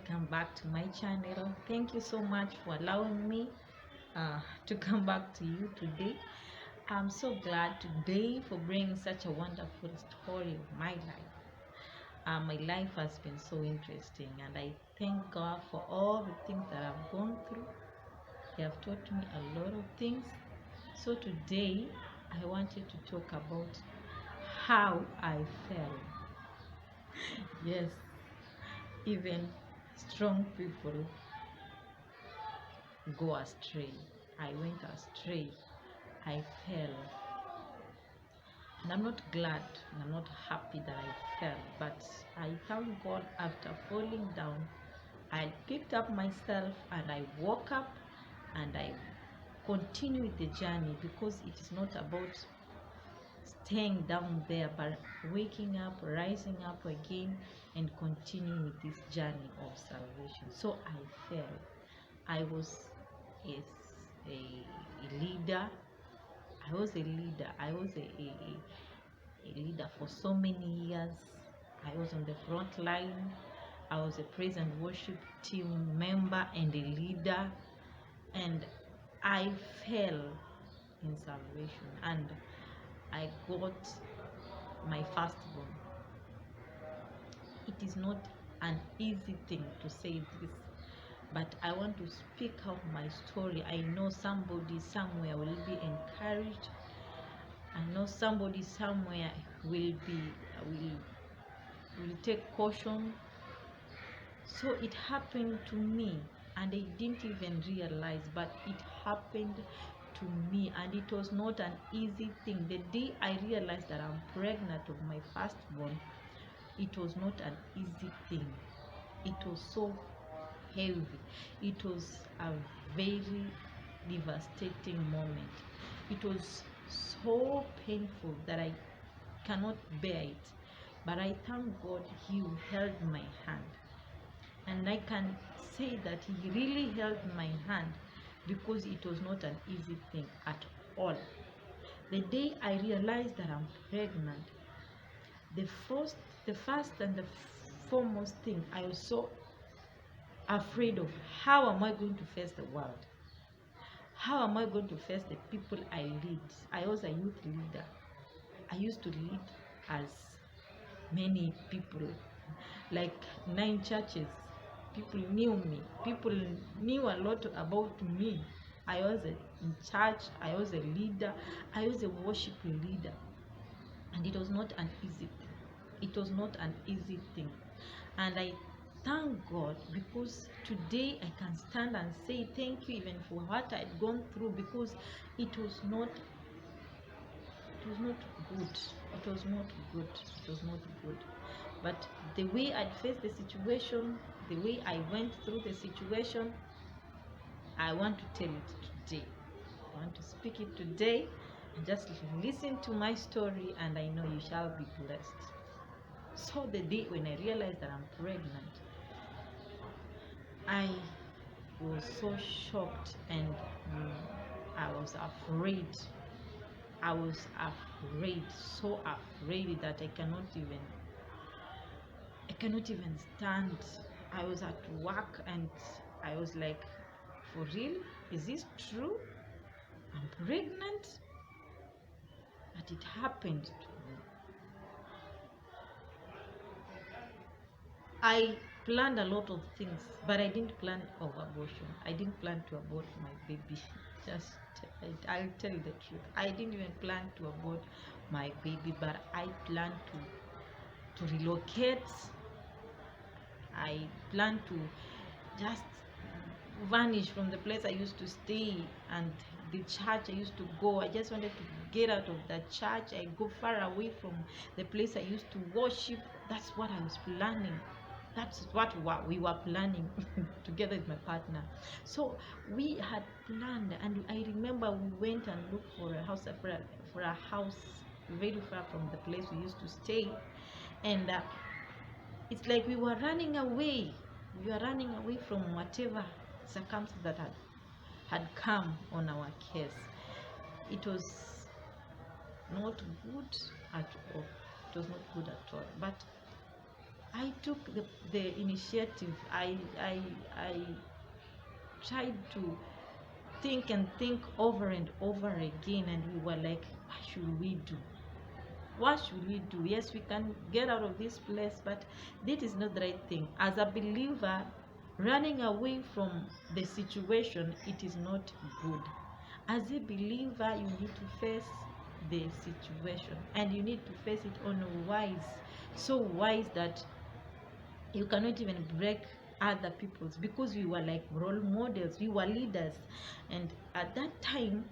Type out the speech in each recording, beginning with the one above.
welcome back to my channel. Thank you so much for allowing me to come back to you today. I'm so glad today for bringing such a wonderful story of my life. My life has been so interesting, and I thank God for all the things that I've gone through. He have taught me a lot of things. So today I wanted to talk about how I fell. Yes, even strong people go astray. I went astray. I fell. And I'm not glad and I'm not happy that I fell. But I thank God after falling down, I picked up myself and I woke up and I continued the journey, because it is not about staying down there, but waking up, rising up again, and continuing with this journey of salvation. So I fell. I was a leader. I was a leader. I was a leader for so many years. I was on the front line. I was a praise and worship team member and a leader. And I fell in salvation. And I got my firstborn. It is not an easy thing to say this, but I want to speak out my story. I know somebody somewhere will be encouraged. I know somebody somewhere will take caution. So it happened to me, and I didn't even realize, but it happened to me, and it was not an easy thing. The day I realized that I'm pregnant of my firstborn, it was not an easy thing. It was so heavy. It was a very devastating moment. It was so painful that I cannot bear it. But I thank God He held my hand. And I can say that He really held my hand, because it was not an easy thing at all. The day I realized that I'm pregnant, the first and the foremost thing, I was so afraid of, how am I going to face the world? How am I going to face the people I lead? I was a youth leader. I used to lead as many people, like 9 churches. People knew me. People knew a lot about me. I was in church. I was a leader. I was a worship leader. And it was not an easy thing. It was not an easy thing. And I thank God, because today I can stand and say thank you even for what I'd gone through, because it was not good. It was not good. It was not good. But the way I'd faced the situation, the way I went through the situation, I want to tell it today. I want to speak it today. And just listen to my story, and I know you shall be blessed. So the day when I realized that I'm pregnant, I was so shocked, and I was afraid. I was afraid, so afraid that I cannot even stand. I was at work and I was like, for real? Is this true? I'm pregnant? But it happened to me. I planned a lot of things, but I didn't plan of abortion. I didn't plan to abort my baby. I'll tell you the truth. I didn't even plan to abort my baby, but I planned to relocate. I planned to just vanish from the place I used to stay and the church I used to go. I just wanted to get out of that church. I go far away from the place I used to worship. That's what I was planning. That's what we were planning together with my partner. So we had planned, and I remember we went and looked for a house very far from the place we used to stay, and it's like we were running away. We were running away from whatever circumstance that had come on our case. It was not good at all. It was not good at all. But I took the initiative. I tried to think over and over again, and we were like, what should we do? What should we do? Yes, we can get out of this place, but this is not the right thing. As a believer, running away from the situation, it is not good. As a believer, you need to face the situation, and you need to face it on a wise, so wise that you cannot even break other people's, because we were like role models, we were leaders. And at that time,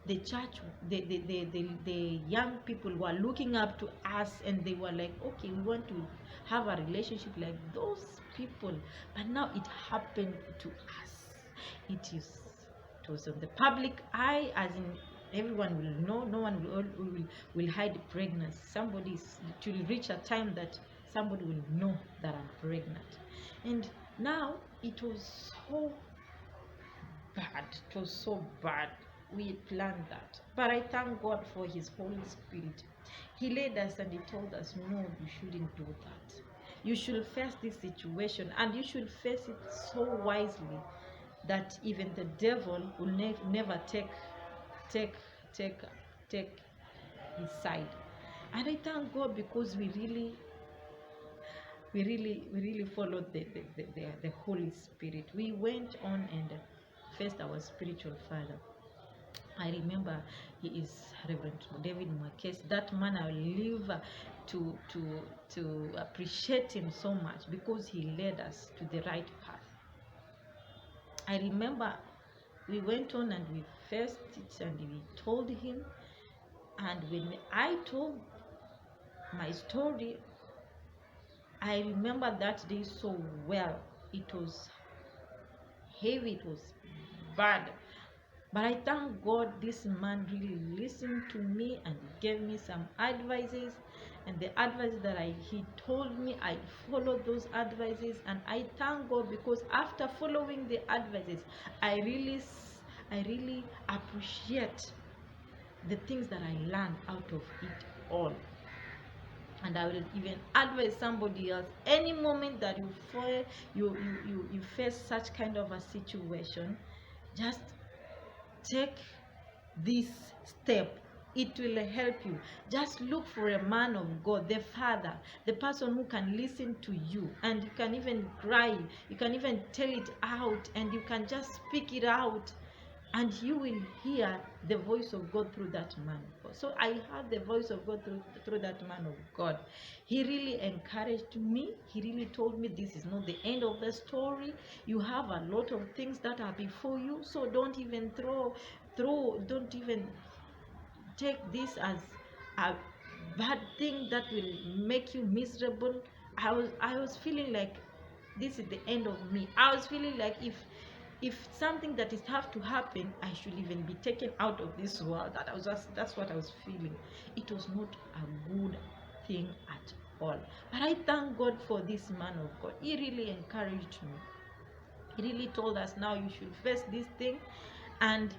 the church, the young people were looking up to us, and they were like, okay, we want to have a relationship like those people. But now it happened to us. It was on the public eye, as in everyone will know. No one will hide pregnancy. It will reach a time that somebody will know that I'm pregnant. And now it was so bad. It was so bad. We planned that. But I thank God for His Holy Spirit. He led us and He told us, no, you shouldn't do that. You should face this situation, and you should face it so wisely that even the devil will never take his side. And I thank God, because we really followed the Holy Spirit. We went on and faced our spiritual father. I remember he is Reverend David Mwakes. That man, I live to appreciate him so much, because he led us to the right path. I remember we went on and we faced it, and we told him. And when I told my story, I remember that day so well. It was heavy, it was bad. But I thank God this man really listened to me and gave me some advices. And the advice that he told me, I followed those advices. And I thank God, because after following the advices, I really appreciate the things that I learned out of it all. And I will even advise somebody else, any moment that you face such kind of a situation, just take this step. It will help you. Just look for a man of God, the father, the person who can listen to you, and you can even cry, you can even tell it out, and you can just speak it out, and you will hear the voice of God through that man of God. So I heard the voice of God through that man of God. He really encouraged me. He really told me, this is not the end of the story. You have a lot of things that are before you. So don't even don't even take this as a bad thing that will make you miserable. I was feeling like this is the end of me. I was feeling like if something that is have to happen, I should even be taken out of this world. That's what I was feeling. It was not a good thing at all. But I thank God for this man of God. He really encouraged me. He really told us, now you should face this thing. And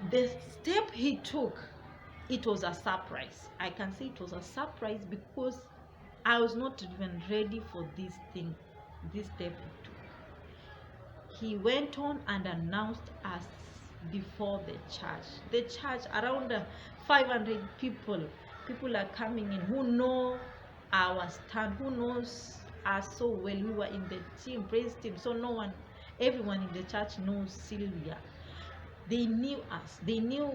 the step he took, it was a surprise. I can say it was a surprise, because I was not even ready for this step he took. He went on and announced us before the church. The church, around 500 people are coming in who know our stand, who knows us so well. We were in the team, praise team, so everyone in the church knows Sylvia. They knew us. They knew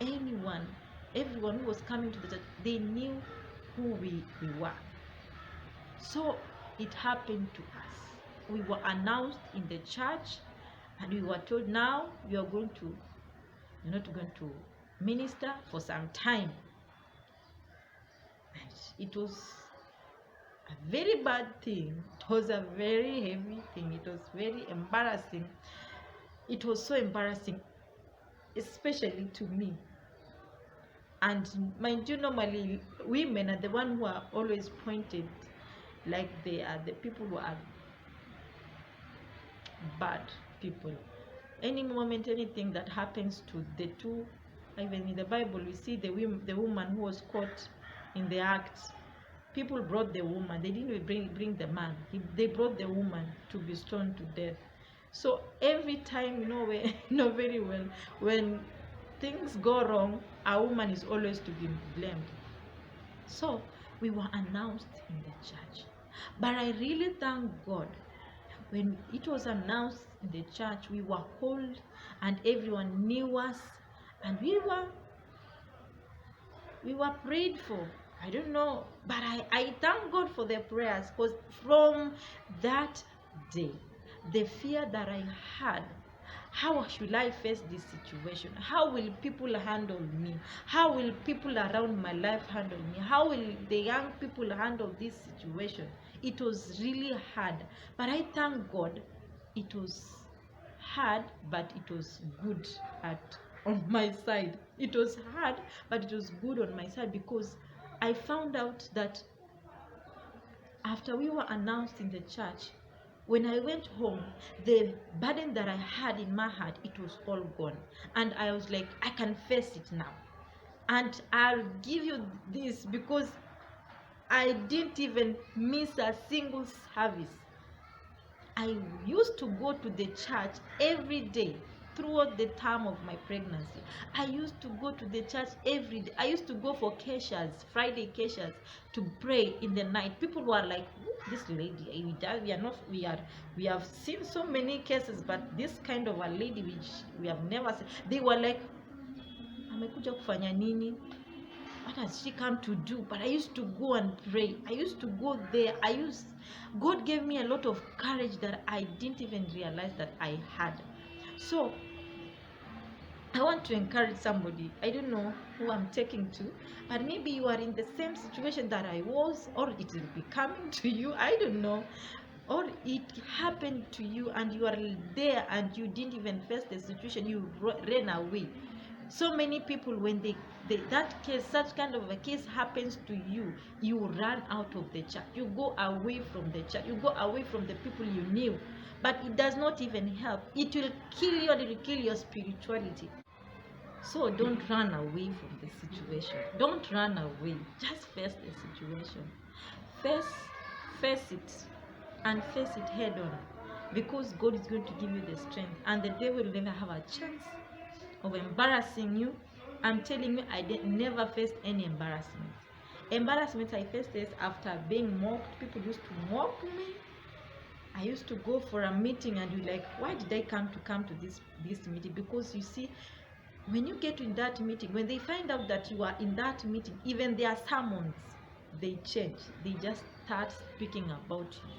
everyone who was coming to the church. They knew who we were. So it happened to us. We were announced in the church, and we were told, now you're not going to minister for some time. And it was a very bad thing. It was a very heavy thing. It was very embarrassing. It was so embarrassing, especially to me. And mind you, normally women are the one who are always pointed like they are the people who are bad people. Any moment, anything that happens to the two, even in the Bible, we see the woman who was caught in the act. People brought the woman. They didn't even bring the man. They brought the woman to be stoned to death. So every time, when, very well, when things go wrong, a woman is always to be blamed. So we were announced in the church. But I really thank God. When it was announced in the church, we were called and everyone knew us, and we were prayed for. I don't know, but I thank God for the prayers, because from that day, the fear that I had, how should I face this situation? How will people handle me? How will people around my life handle me? How will the young people handle this situation? It was really hard, but I thank God. It was hard, but it was good on my side. It was hard, but it was good on my side, because I found out that after we were announced in the church, when I went home, the burden that I had in my heart, it was all gone. And I was like, I can face it now. And I'll give you this, because I didn't even miss a single service. I used to go to the church every day throughout the time of my pregnancy. I used to go to the church every day. I used to go for caches, Friday caches, to pray in the night. People were like, this lady, we have seen so many cases, but this kind of a lady which we have never seen. They were like, amekuja kufanya nini? What has she come to do? But I used to go and pray. I used to go there. God gave me a lot of courage that I didn't even realize that I had. So I want to encourage somebody. I don't know who I'm taking to, but maybe you are in the same situation that I was, or it will be coming to you. I don't know. Or it happened to you and you are there and you didn't even face the situation. You ran away. So many people, when such kind of a case happens to you, you run out of the church. You go away from the church. You go away from the people you knew. But it does not even help. It will kill you, and it will kill your spirituality. So don't run away from the situation. Don't run away. Just face the situation. Face it, and face it head on. Because God is going to give you the strength, and the devil will never have a chance of embarrassing you. I'm telling you, I never faced any embarrassment. Embarrassment I faced is after being mocked. People used to mock me. I used to go for a meeting and you're like, why did I come to this meeting? Because you see, when you get in that meeting, when they find out that you are in that meeting, even their sermons, they change. They just start speaking about you.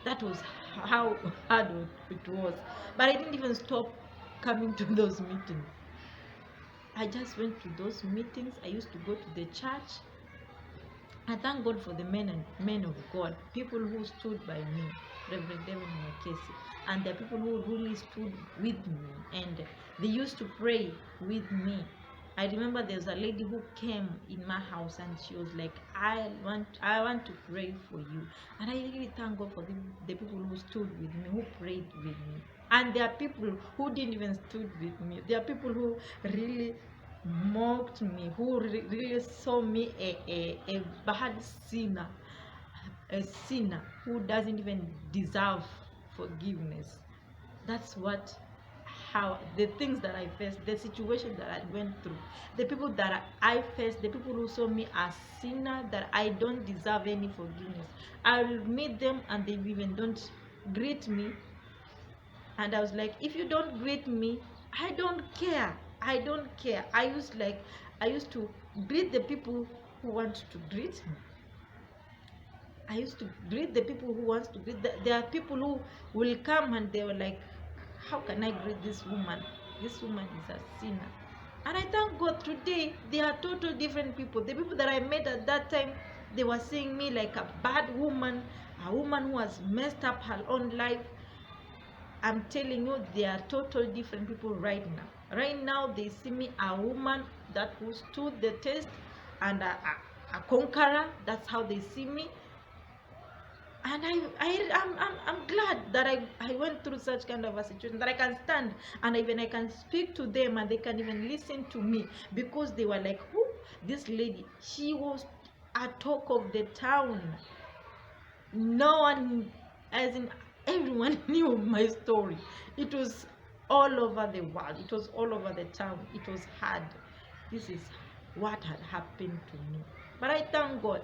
That was how hard it was. But I didn't even stop coming to those meetings. I just went to those meetings. I used to go to the church. I thank God for the men of God, people who stood by me, Reverend David Mokesi, and the people who really stood with me, and they used to pray with me. I remember there was a lady who came in my house and she was like, I want to pray for you. And I really thank God for the people who stood with me, who prayed with me. And there are people who didn't even stood with me. There are people who really mocked me, who really saw me a bad sinner, a sinner who doesn't even deserve forgiveness. That's how the things that I faced, the situation that I went through, the people that I faced, the people who saw me as sinner, that I don't deserve any forgiveness. I will meet them and they even don't greet me. And I was like, if you don't greet me, I don't care. I don't care. I used to greet the people who want to greet me. I used to greet the people who want to greet. There are people who will come and they were like, how can I greet this woman? This woman is a sinner. And I thank God today, they are total different people. The people that I met at that time, they were seeing me like a bad woman, a woman who has messed up her own life. I'm telling you, they are total different people right now. Right now, they see me a woman that who stood the test and a conqueror. That's how they see me. And I'm glad that I went through such kind of a situation, that I can stand and even I can speak to them and they can even listen to me, because they were like, who? This lady, she was a talk of the town. No one, as in everyone, knew my story. It was all over the world. It was all over the town. It was hard. This is what had happened to me. But I thank God.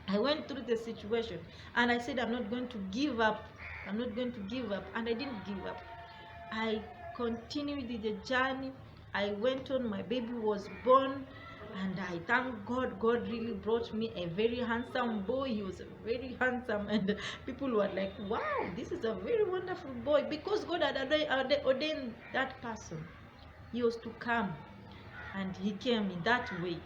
I went through the situation and I said, I'm not going to give up. I'm not going to give up. And I didn't give up. I continued the journey. I went on. My baby was born. And I thank God. God really brought me a very handsome boy. He was very handsome. And people were like, wow, this is a very wonderful boy. Because God had ordained that person. He was to come. And he came in that way.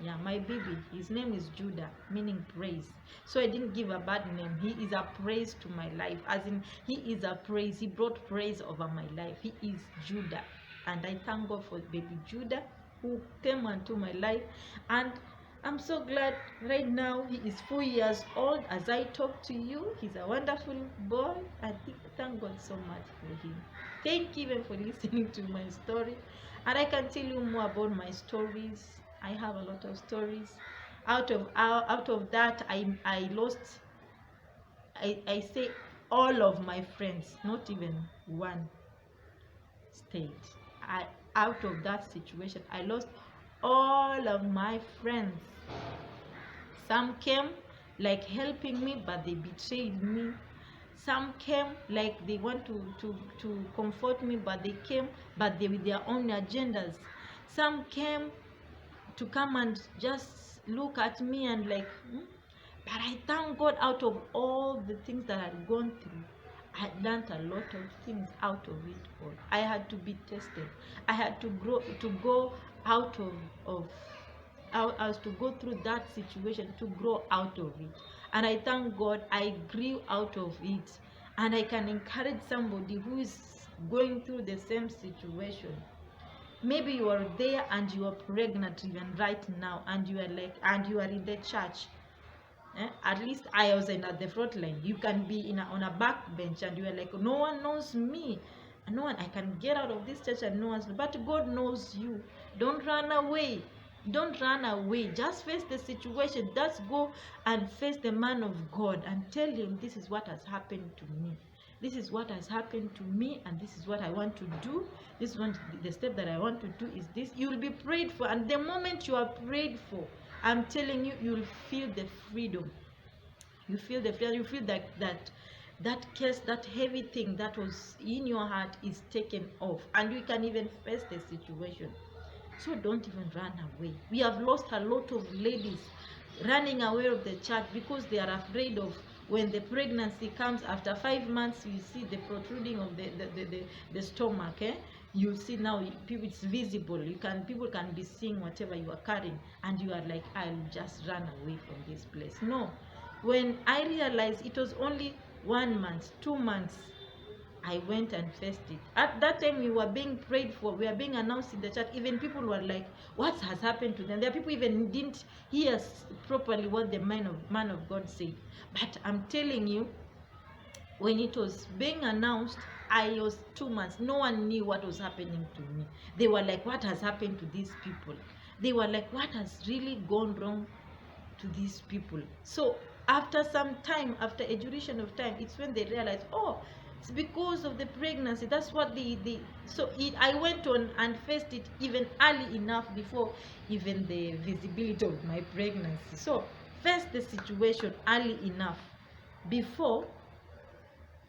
Yeah, my baby, his name is Judah, meaning praise. So I didn't give a bad name. He is a praise to my life. As in, he is a praise. He brought praise over my life. He is Judah. And I thank God for baby Judah who came into my life. And I'm so glad right now he is 4 years old. As I talk to you, he's a wonderful boy. I thank God so much for him. Thank you even for listening to my story. And I can tell you more about my stories. I have a lot of stories. Out of that, I lost. I say all of my friends, not even one stayed. Out of that situation, I lost all of my friends. Some came like helping me, but they betrayed me. Some came like they want to comfort me, but they came, but they with their own agendas. Some came to come and just look at me and like, but I thank God. Out of all the things that I had gone through, I had learned a lot of things out of it all. I had to be tested. I had to go out of I was to go through that situation to grow out of it. And I thank God I grew out of it. And I can encourage somebody who is going through the same situation. Maybe you are there and you are pregnant even right now, and you are in the church. At least I was at the front line. You can be on a back bench and you are like, no one knows me. No one, I can get out of this church and no one's, but God knows you. Don't run away. Don't run away. Just face the situation. Just go and face the man of God and tell him, this is what has happened to me. This is what has happened to me, and this is what I want to do. The step that I want to do is this. You will be prayed for, and the moment you are prayed for, I'm telling you, you will feel the freedom. You feel the freedom. You feel that case, that heavy thing that was in your heart is taken off, and you can even face the situation. So don't even run away. We have lost a lot of ladies running away of the church because they are afraid of when the pregnancy comes. After 5 months, you see the protruding of the stomach. You see now it's visible. People can be seeing whatever you are carrying, and you are like, I'll just run away from this place. No. When I realized it was only 1 month, 2 months, I went and faced it. At that time, we were being prayed for. We were being announced in the church. Even people were like, what has happened to them? There are people even didn't hear properly what the man of God said. But I'm telling you, when it was being announced, I was 2 months. No one knew what was happening to me. They were like, what has happened to these people? They were like, what has really gone wrong to these people? So after some time, after a duration of time, it's when they realized, oh, it's because of the pregnancy. That's what I went on and faced it even early enough before even the visibility of my pregnancy. So face the situation early enough before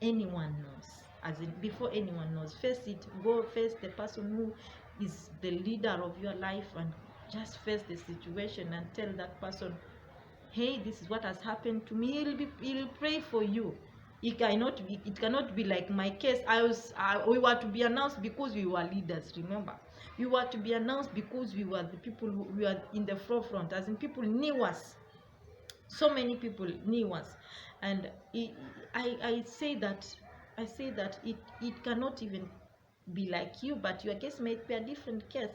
anyone knows. As in, before anyone knows, face it. Go face the person who is the leader of your life, and just face the situation and tell that person, hey, this is what has happened to me. He'll pray for you. It cannot be like my case. We were to be announced because we were leaders. Remember, we were to be announced because we were the people who we were in the forefront. As in, people knew us. So many people knew us, and I say that it cannot even be like you, but your case might be a different case.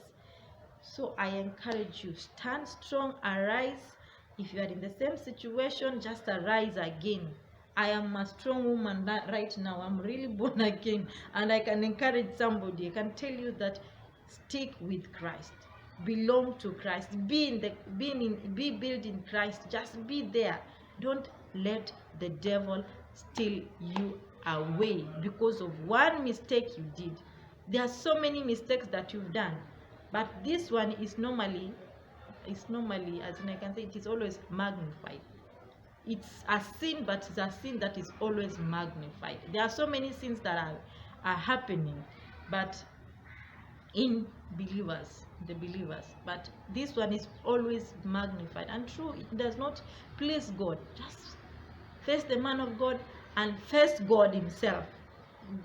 So I encourage you, stand strong, arise. If you are in the same situation, just arise again. I am a strong woman right now. I'm really born again, and I can encourage somebody. I can tell you that stick with Christ. belong to Christ. Be built in Christ. Just be there. Don't let the devil steal you away because of one mistake you did. There are so many mistakes that you've done, but this one is normally, as in I can say, it is always magnified. It's a sin, but it's a sin that is always magnified. There are so many sins that are happening, but in the believers, but this one is always magnified. And true, it does not please God. Just face the man of God and face God himself.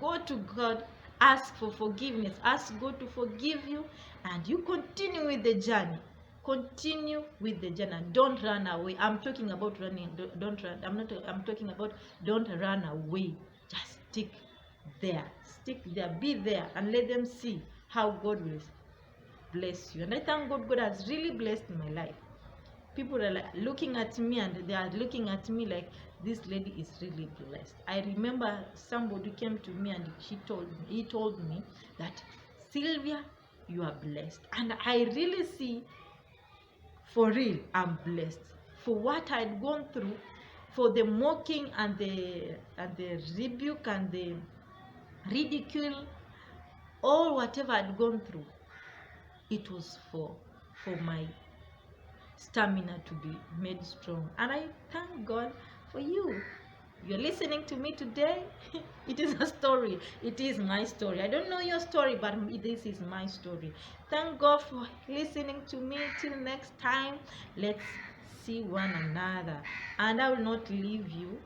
Go to God, ask for forgiveness, ask God to forgive you, and you continue with the journey. Continue with the journey. Don't run away. I'm talking about running. Don't run. I'm talking about don't run away. Just stick there. Stick there. Be there, and let them see how God will bless you. And I thank God. God has really blessed my life. People are like looking at me, and they are looking at me like, this lady is really blessed. I remember somebody came to me and he told me that, Sylvia, you are blessed. And I really see, for real, I'm blessed for what I'd gone through, for the mocking and the rebuke and the ridicule, or whatever I'd gone through. It was for my stamina to be made strong. And I thank God for you. You're listening to me today. It is a story. It is my story. I don't know your story, but this is my story. Thank God for listening to me. Till next time, let's see one another. And I will not leave you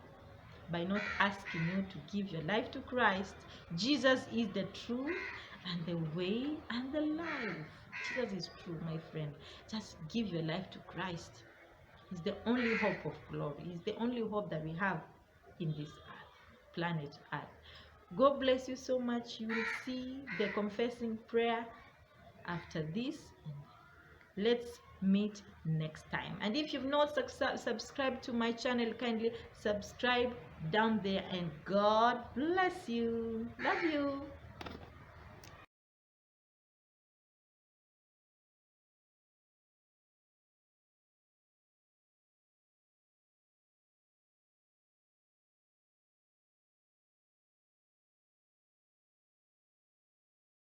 by not asking you to give your life to Christ. Jesus is the truth and the way and the life. Jesus is true, my friend. Just give your life to Christ. He's the only hope of glory. He's the only hope that we have in this earth, planet Earth. God bless you so much. You will see the confessing prayer after this. Let's meet next time. And if you've not subscribed to my channel, kindly subscribe down there. And God bless you. Love you.